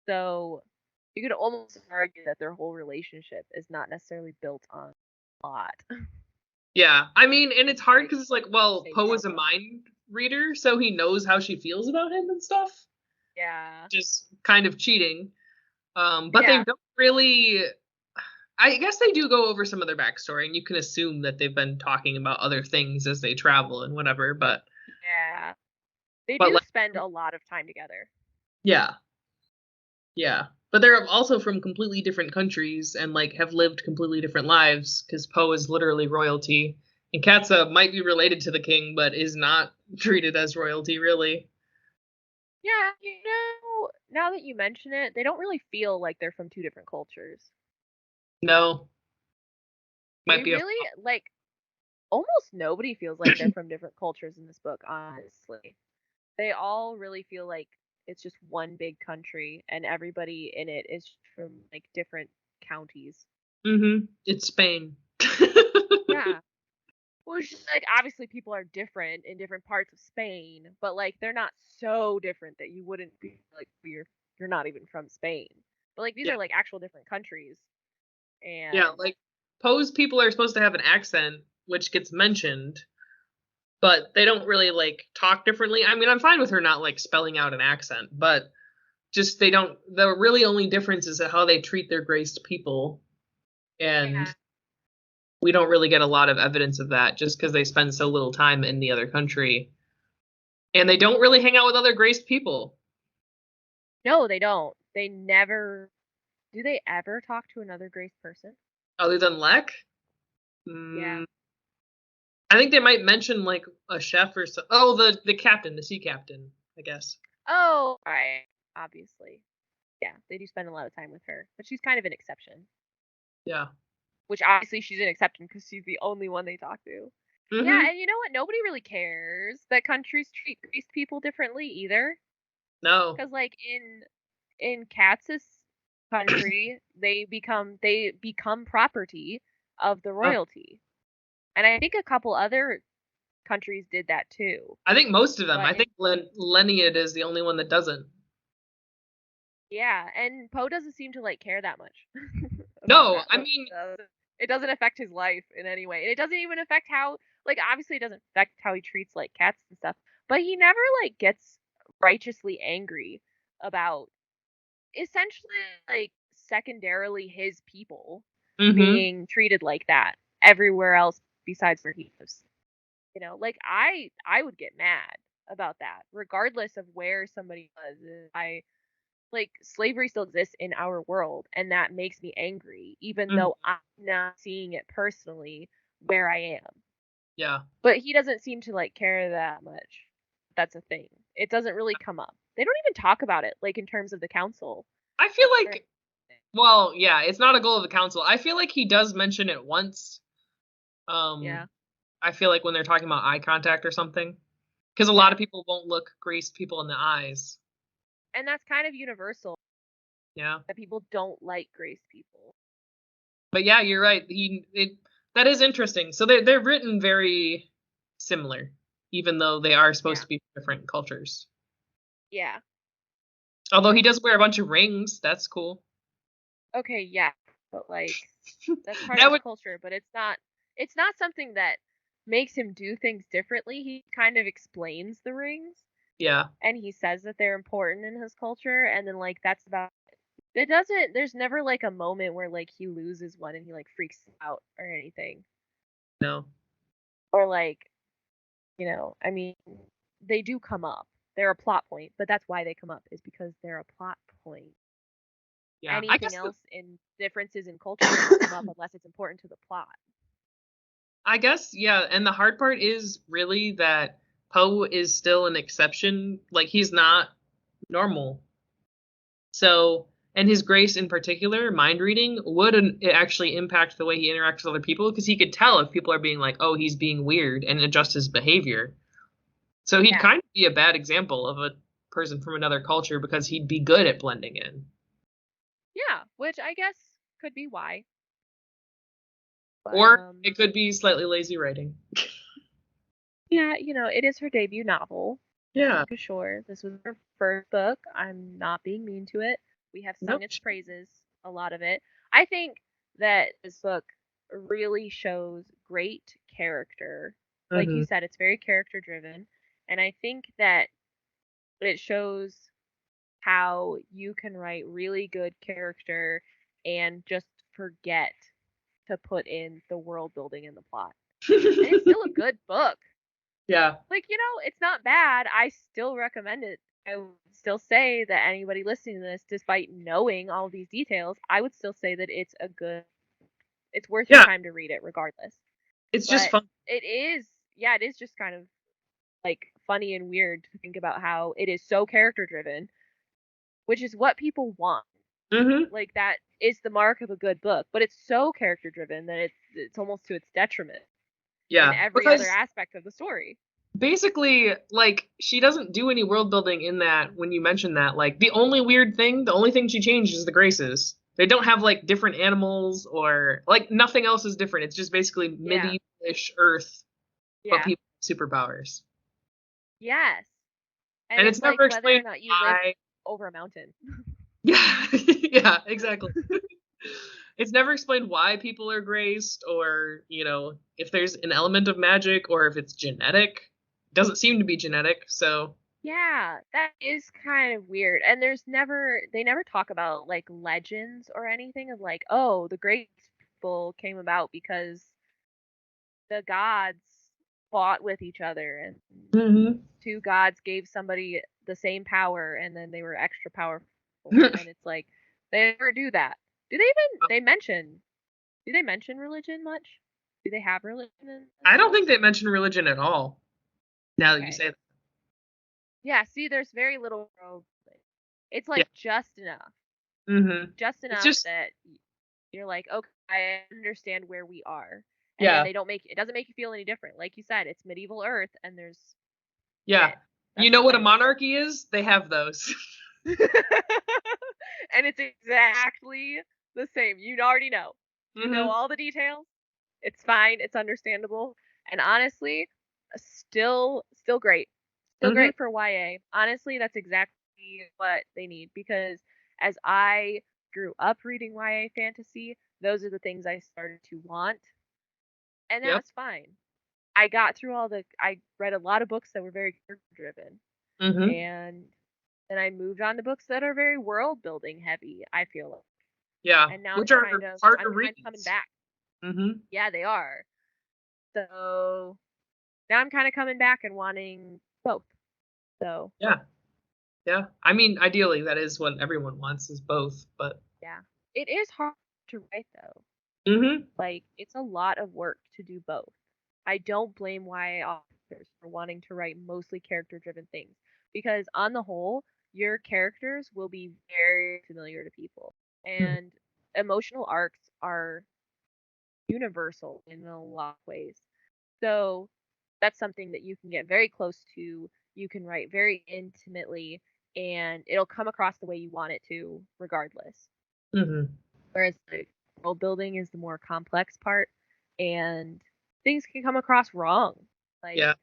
So you could almost argue that their whole relationship is not necessarily built on plot. Yeah, I mean, and it's It's hard like because it's like, well, same Poe is a formula. mind reader, so he knows how she feels about him and stuff. Yeah. Just kind of cheating. But they Yeah. don't really. I guess they do go over some of their backstory, and you can assume that they've been talking about other things as they travel and whatever. Yeah. They But do like, spend a lot of time together. yeah, yeah. But they're also from completely different countries and like have lived completely different lives because Poe is literally royalty, and Katsa might be related to the king, but is not treated as royalty really. Yeah, now that you mention it, they don't really feel like they're from two different cultures. No, might They be a really like almost nobody feels like they're from different cultures in this book, honestly. They all really feel like it's just one big country and everybody in it is from like different counties. It's Spain. Yeah. Which is like obviously people are different in different parts of Spain, but like they're not so different that you wouldn't be like you're not even from Spain. But like these Yeah, are like actual different countries yeah. and Like Poe's people are supposed to have an accent, which gets mentioned, but they don't really like talk differently. I mean, I'm fine with her not like spelling out an accent, but just they don't. The really only difference is how they treat their graced people, and yeah. we don't really get a lot of evidence of that just because they spend so little time in the other country, and they don't really hang out with other graced people No, they don't. They never do they ever talk to another Grace person? other than Lek. Yeah. Mm, I think they might mention like a chef or so. Oh, the captain, the sea captain, I guess. Oh, right. Obviously. Yeah, they do spend a lot of time with her, but she's kind of an exception. Yeah. Which obviously she's an exception because she's the only one they talk to. Yeah, Mm-hmm. and you know what? Nobody really cares that countries treat Greece people differently either. No. Because like in Katz's country, they become property of the Oh, royalty, and I think a couple other countries did that too. I think most of them. But I think Leoniad is the only one that doesn't. yeah, and Poe doesn't seem to like care that much about No, that. I Like mean, it doesn't affect his life in any way. And it doesn't even affect how like obviously it doesn't affect how he treats like cats and stuff. But he never like gets righteously angry about essentially like secondarily his people mm-hmm. being treated like that everywhere else besides where he lives. You know, like I would get mad about that regardless of where somebody was. I like slavery still exists in our world and that makes me angry even Mm-hmm. though I'm not seeing it personally where I am. Yeah. But he doesn't seem to like care that much. That's a thing. It doesn't really come up. They don't even talk about it like in terms of the council I feel or like, well, yeah, it's not a goal of the council. I feel like he does mention it once. yeah. Um, I feel like when they're talking about eye contact or something, because a lot Yeah. of people won't look graced people in the eyes. And that's kind of universal. Yeah. that people don't like Grace people. But yeah, you're right. That is interesting. So they're written very similar, even though they are supposed Yeah. to be different cultures. Yeah. Although he does wear a bunch of rings, that's cool. Okay, yeah. But like that's part of That his would culture, but it's not something that makes him do things differently. He kind of explains the rings yeah. and he says that they're important in his culture and then like that's about it. Doesn't there's never like a moment where like he loses one and he like freaks out or anything. No. Or like, I mean, they do come up. They're a plot point, but that's why they come up is because they're a plot point. Yeah. Anything else in differences in culture doesn't come up unless it's important to the plot. I guess, yeah, and the hard part is really that Poe is still an exception. Like he's not normal. So, and his grace in particular, mind reading, would actually impact the way he interacts with other people because he could tell if people are being like, "Oh, he's being weird," and adjust his behavior. So he'd Yeah. kind of be a bad example of a person from another culture because he'd be good at blending in. Yeah, which I guess could be why. But Or it could be slightly lazy writing. yeah, it is her debut novel. Yeah. Cashore. This was her first book. I'm not being mean to it. We have sung Nope. its praises, a lot of it. I think that this book really shows great character. Like you Hmm. said, it's very character driven. And I think that it shows how you can write really good character and just forget to put in the world building and the plot. And it's still a good book. Yeah. Like, it's not bad. I still recommend it. I would still say that anybody listening to this, despite knowing all these details, I would still say that it's worth your Yeah. time to read it regardless. It's just But fun. it is just kind of like funny and weird to think about how it is so character driven, which is what people want. Hmm. Like that is the mark of a good book, but it's so character driven that it's almost to its detriment in Yeah. every other Because aspect of the story. basically, like, she doesn't do any world building in that when you mention that. Like, the only thing she changed is the Graces. They don't have, like, different animals or, like, nothing else is different. It's just basically Yeah. medieval-ish Earth, but Yeah. people with superpowers. Yes. And And it's it's like never whether or explained not you live why. over a mountain. Yeah, yeah, exactly. It's never explained why people are graced or, if there's an element of magic or if it's genetic. Doesn't seem to be genetic, so Yeah, that is kind of weird. And they never talk about like legends or anything of like, oh, the great people came about because the gods fought with each other and hmm two gods gave somebody the same power and then they were extra powerful. And it's like, they never do that. Do they even, do they mention religion much? Do they have religion in this I don't book? think they mention religion at all. Now that you Okay. say that. Yeah, see, there's very little world. It's Yeah. like just enough. Just It's enough just that you're like, okay, I understand where we are. And then yeah. they don't make it doesn't make you feel any different. Like you said, it's medieval Earth and there's Yeah. it. You That's know what what it a is. monarchy is? They have those. And it's exactly the same. You already know. You know hmm all the details. It's fine. It's understandable. And honestly, still great. Still hmm great for YA. Honestly, that's exactly what they need because as I grew up reading YA fantasy, those are the things I started to want, and that Yep. was fine. I read a lot of books that were very character driven, hmm and then I moved on to books that are very world building heavy, I feel like. Yeah. And now Which are hard to I'm read. kind of coming back. hmm Yeah, they are. So now I'm kind of coming back and wanting both. So, Yeah. Yeah. I mean, ideally, that is what everyone wants is both, but yeah. It is hard to write though. hmm Like it's a lot of work to do both. I don't blame YA authors for wanting to write mostly character driven things because on the whole, your characters will be very familiar to people. And emotional arcs are universal in a lot of ways. So that's something that you can get very close to. You can write very intimately, and it'll come across the way you want it to regardless. Mm-hmm. Whereas the world building is the more complex part, and things can come across wrong. Like, Yeah.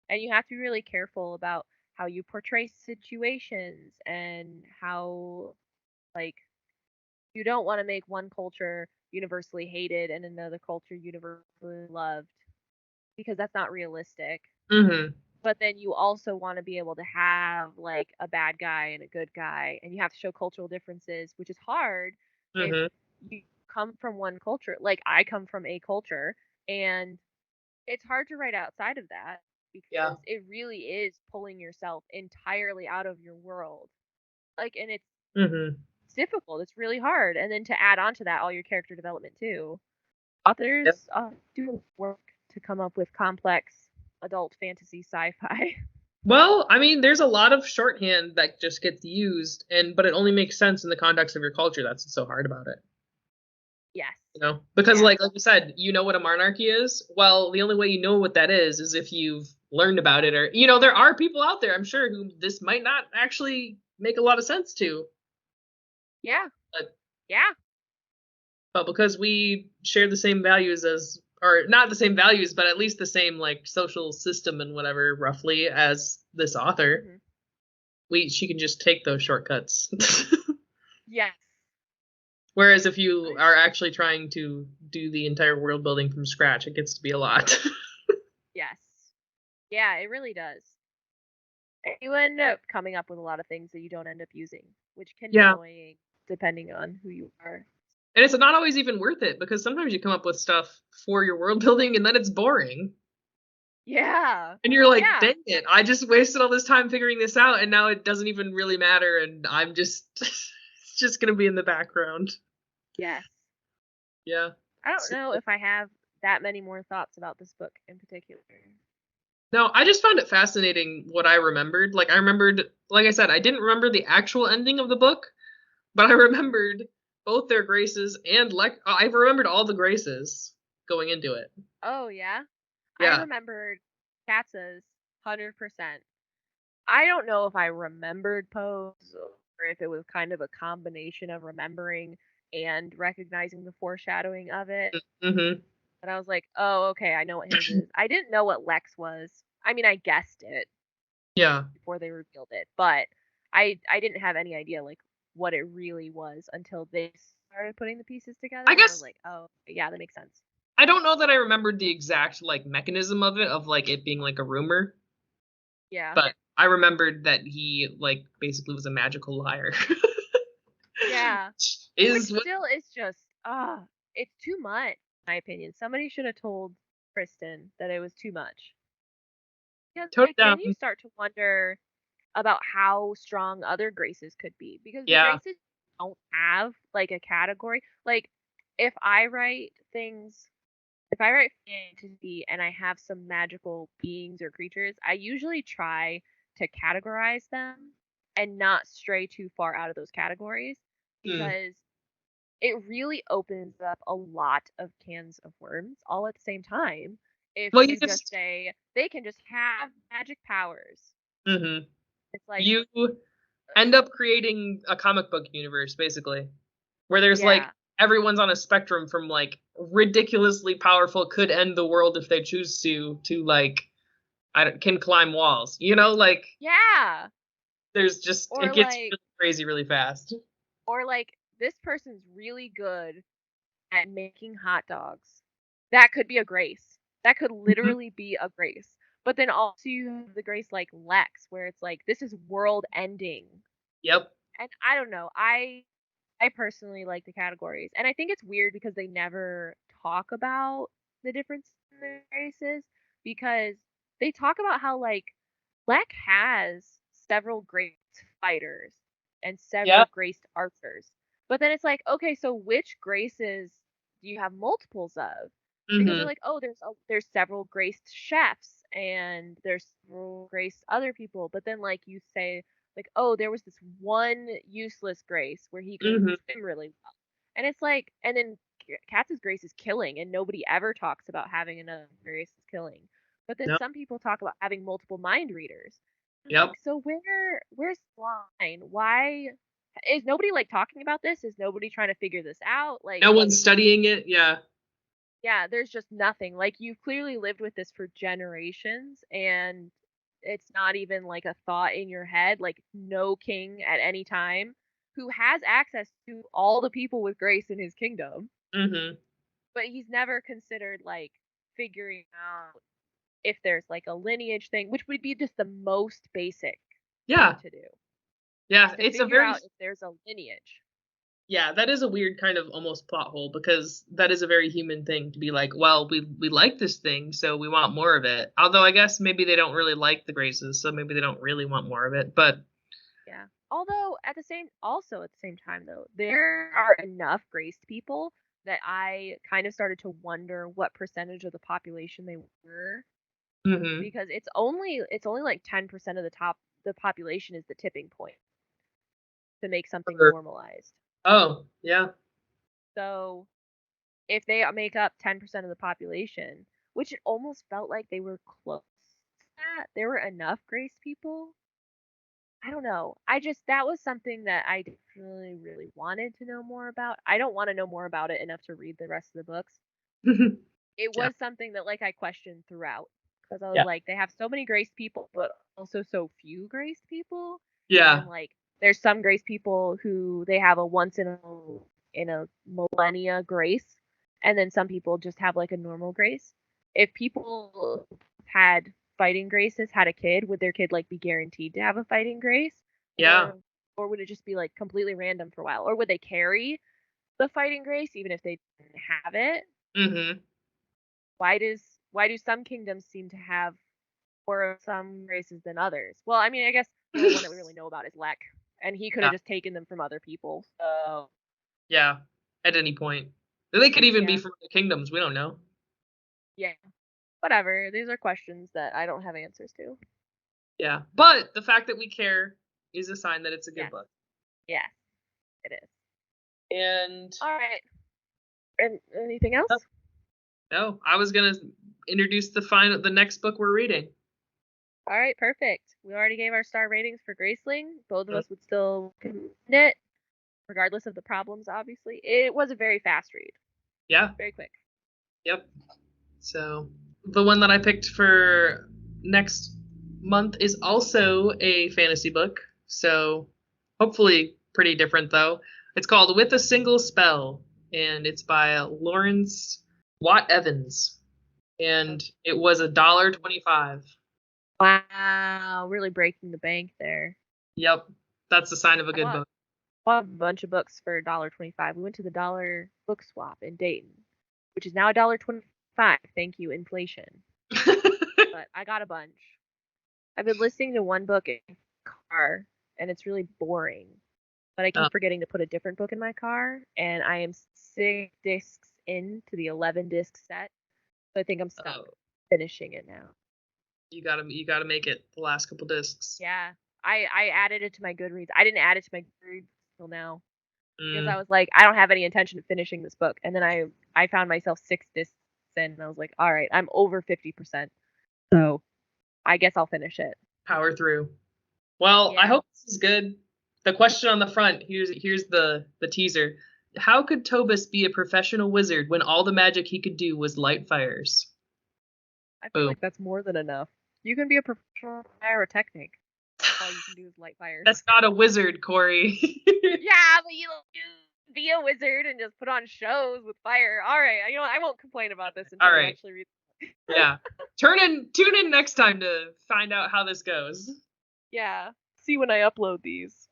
and you have to be really careful about how you portray situations and how, like, you don't want to make one culture universally hated and another culture universally loved, because that's not realistic. Mm-hmm. But then you also want to be able to have like a bad guy and a good guy, and you have to show cultural differences, which is hard if Mm-hmm. you come from one culture. Like, I come from a culture, and it's hard to write outside of that Yeah. because it really is pulling yourself entirely out of your world. Like, and Mm-hmm. it's difficult. It's really hard. And then to add on to that, all your character development too. Yep. Authors do work to come up with complex adult fantasy sci-fi. Well, I mean, there's a lot of shorthand that just gets used, but it only makes sense in the context of your culture. That's what's so hard about it. Yes. Because Yeah. like you said, you know what a monarchy is. Well, the only way you know what that is if you've learned about it, or there are people out there, I'm sure, who this might not actually make a lot of sense to. Yeah. But Yeah. but because we share the same values as, or not the same values, but at least the same like social system and whatever roughly as this author, Hmm. she can just take those shortcuts. Yes. Whereas if you are actually trying to do the entire world building from scratch, it gets to be a lot. Yes. Yeah, it really does. You end up coming up with a lot of things that you don't end up using, which can be Yeah. annoying depending on who you are. And it's not always even worth it, because sometimes you come up with stuff for your world building and then it's boring. Yeah. And you're like, Yeah. dang it, I just wasted all this time figuring this out and now it doesn't even really matter and I'm just it's just gonna be in the background. Yes. Yeah. I don't So, know if I have that many more thoughts about this book in particular. no, I just found it fascinating what I remembered. Like I remembered, like I said, I didn't remember the actual ending of the book, but I remembered both their graces and I remembered all the graces going into it. Oh, yeah. I Yeah. remembered Katsa's 100%. I don't know if I remembered Poe's or if it was kind of a combination of remembering and recognizing the foreshadowing of it. Mm-hmm. But I was like, oh, okay, I know what his is. I didn't know what Lex was. I mean, I guessed it Yeah. before they revealed it, but I didn't have any idea like what it really was until they started putting the pieces together, I and I was guess like, oh, yeah, that makes sense. I don't know that I remembered the exact like mechanism of it, of like it being like a rumor, Yeah. but I remembered that he like basically was a magical liar. Yeah. Which Is what still is just, it's too much, in my opinion. Somebody should have told Kristin that it was too much. Because, totally like, then you down. start to wonder about how strong other graces could be. Because the Yeah. graces don't have, like, a category. Like, if I write things, if I write fantasy and I have some magical beings or creatures, I usually try to categorize them and not stray too far out of those categories, Mm. because it really opens up a lot of cans of worms all at the same time if Well, you you just just say they can just have magic powers. hmm It's like, you end up creating a comic book universe basically, where there's like yeah, everyone's on a spectrum from like ridiculously powerful, could end the world if they choose to like can climb walls. Like yeah, there's just it or gets like, really crazy really fast. this person's really good at making hot dogs. That could be a grace. That could Mhm. literally be a grace. But then also you have the grace like Lex, where it's like this is world ending. Yep. And I don't know. I personally like the categories. And I think it's weird because they never talk about the difference in the races, because they talk about how like Black has several great fighters and several Yep. graced archers. But then it's like, okay, so which graces do you have multiples of? Because they're Hmm. like, oh, there's several graced chefs and there's several graced other people. But then like you say, like, oh, there was this one useless grace where he could Hmm. swim really well. And it's like, and then Katz's grace is killing, and nobody ever talks about having another grace is killing. But then No. some people talk about having multiple mind readers. Yep. Like, so where's the line? Why is nobody like talking about this? Is nobody trying to figure this out? Like, No one's studying it. Yeah. yeah, there's just nothing. Like, you've clearly lived with this for generations, and it's not even like a thought in your head. Like, no king at any time who has access to all the people with grace in his kingdom, Mm-hmm. but he's never considered like figuring out if there's like a lineage thing, which would be just the most basic thing Yeah. to do, is Yeah. to It's a figure very out if there's a lineage. Yeah, that is a weird kind of almost plot hole because that is a very human thing to be like, well, we like this thing, so we want more of it. Although I guess maybe they don't really like the Graces, so maybe they don't really want more of it. But Yeah. Although at the same time though, there are enough graced people that I kind of started to wonder what percentage of the population they were, hmm because it's only like 10% of the population is the tipping point to make something normalized. oh yeah, So if they make up 10% of the population, which it almost felt like they were close to that, there were enough graced people. I don't know. That was something that I definitely really wanted to know more about. I don't want to know more about it enough to read the rest of the books. It yeah, was something that like I questioned throughout, because I was yeah, like, they have so many grace people, but also so few grace people, yeah, and like there's some grace people who they have a once in a millennia grace, and then some people just have like a normal grace. If people had fighting graces had a kid, would their kid like be guaranteed to have a fighting grace, yeah. or would it just be like completely random for a while, or would they carry the fighting grace even if they didn't have it? hmm Why do some kingdoms seem to have more of some races than others? Well, I mean, I guess the only one that we really know about is Lek, and he could have Yeah, just taken them from other people. So yeah. At any point, they could even be yeah, from other kingdoms. We don't know. yeah, whatever. These are questions that I don't have answers to. Yeah, but the fact that we care is a sign that it's a good Yes, book. yes, it is. And All right. And anything else? no, I was gonna introduce the next book we're reading. All right, perfect. We already gave our star ratings for Graceling. Both of us would still recommend it, regardless of the problems, obviously. It was a very fast read, Yeah, very quick. yep. So the one that I picked for next month is also a fantasy book. So hopefully pretty different though. It's called With a Single Spell, and it's by Lawrence Watt Evans, and it was $1.25. Wow, really breaking the bank there. Yep, that's the sign of a I good bought, book. bought a bunch of books for $1.25. We went to the dollar book swap in Dayton, which is now $1.25. Thank you, inflation. But I got a bunch. I've been listening to one book in the car, and it's really boring. But I Oh, keep forgetting to put a different book in my car, and I am 6 discs into the 11 disc set. So I think I'm stuck oh, finishing it now. you gotta make it the last couple discs. Yeah, I added it to my Goodreads. I didn't add it to my Goodreads till now, because I Mm, was like, I don't have any intention of finishing this book. And then I found myself 6 discs in, and I was like, all right, I'm over 50%, so I guess I'll finish it. power through. Well, I Yeah, hope this is good. The question on the front, here's the teaser. How could Tobus be a professional wizard when all the magic he could do was light fires? I feel Boom. like that's more than enough. You can be a professional pyrotechnic. All you can do is light fires. That's not a wizard, Corrie. Yeah, but you be a wizard and just put on shows with fire. All right, I won't complain about this All until we right. actually read. Yeah. Tune in next time to find out how this goes. Yeah, see when I upload these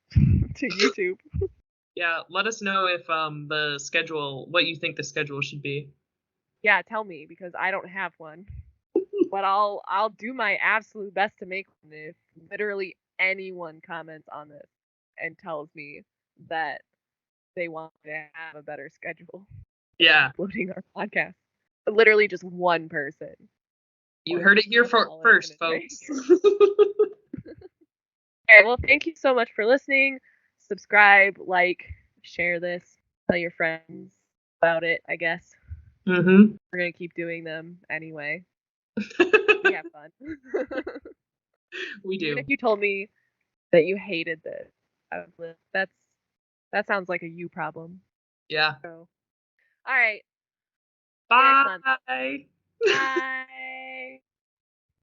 to YouTube. Yeah, let us know if what you think the schedule should be. Yeah, tell me, because I don't have one. But I'll do my absolute best to make one if literally anyone comments on this and tells me that they want to have a better schedule for Yeah, uploading our podcast. Literally just one person. you heard it here That's all it's first, gonna folks. take. All right, well, thank you so much for listening. Subscribe, like, share this, tell your friends about it, I guess. hmm We're gonna keep doing them anyway. We have fun. We Even do. if you told me that you hated this, that sounds like a you problem. Yeah. So, all right. See you next month. Bye. Bye.